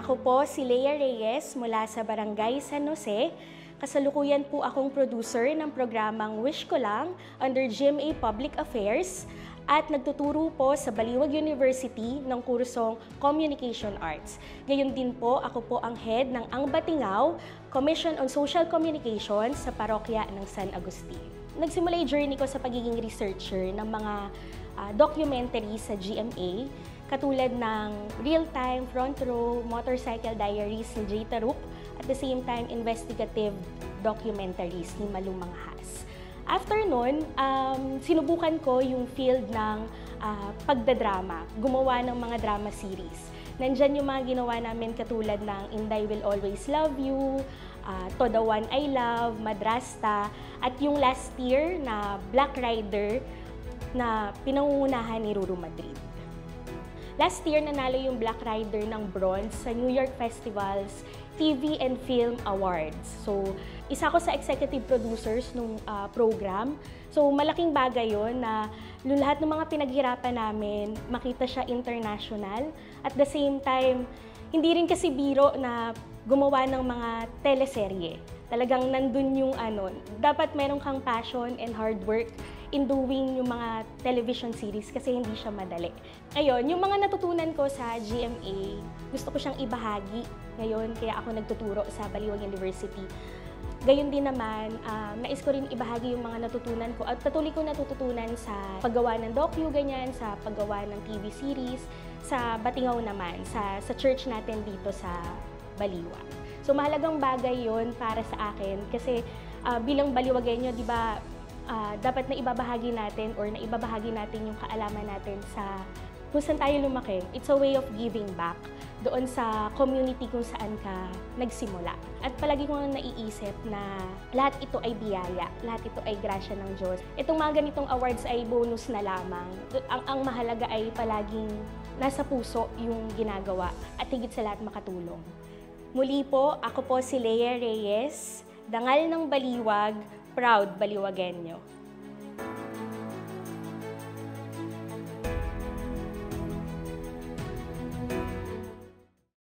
Ako po si Lea Reyes mula sa Barangay San Jose. Kasalukuyan po akong producer ng programang Wish Ko Lang under GMA Public Affairs at nagtuturo po sa Baliwag University ng kursong Communication Arts. Gayon din po, ako po ang head ng Ang Batingaw, Commission on Social Communication sa parokya ng San Agustin. Nagsimula yung journey ko sa pagiging researcher ng mga documentaries sa GMA, katulad ng Real-Time, Front Row, Motorcycle Diaries ni Jay Taruk, at the same time, investigative documentaries ni Malu Manghas. After nun, sinubukan ko yung field ng pagdadrama, gumawa ng mga drama series. Nandyan yung mga ginawa namin katulad ng Inday Will Always Love You, To the One I Love, Madrasta, at yung last year na Black Rider na pinangungunahan ni Ruru Madrid. Last year, nanalo yung Black Rider ng bronze sa New York Festival's TV and Film Awards. So, isa ko sa executive producers ng program. So, malaking bagay yun na lahat ng mga pinaghirapan namin, makita siya international. At the same time, hindi rin kasi biro na gumawa ng mga teleserye. Talagang nandun yung dapat meron kang passion and hard work in doing yung mga television series kasi hindi siya madali. Ngayon, yung mga natutunan ko sa GMA, gusto ko siyang ibahagi ngayon, kaya ako nagtuturo sa Baliwag University. Gayon din naman, nais ko rin ibahagi yung mga natutunan ko at patuloy ko natututunan sa paggawa ng docu, ganyan, sa paggawa ng TV series, sa Batingaw naman, sa church natin dito sa Baliwag. So mahalagang bagay yon para sa akin kasi bilang Baliwagenyo, di ba, dapat na ibabahagi natin or na ibabahagi natin yung kaalaman natin sa kung saan tayo lumaki. It's a way of giving back doon sa community kung saan ka nagsimula. At palagi ko naiisip na lahat ito ay biyaya, lahat ito ay grasya ng Diyos. Itong mga ganitong awards ay bonus na lamang. Ang mahalaga ay palaging nasa puso yung ginagawa at higit sa lahat makatulong. Muli po, ako po si Lea Reyes, Dangal ng Baliwag, proud Baliwagenyo.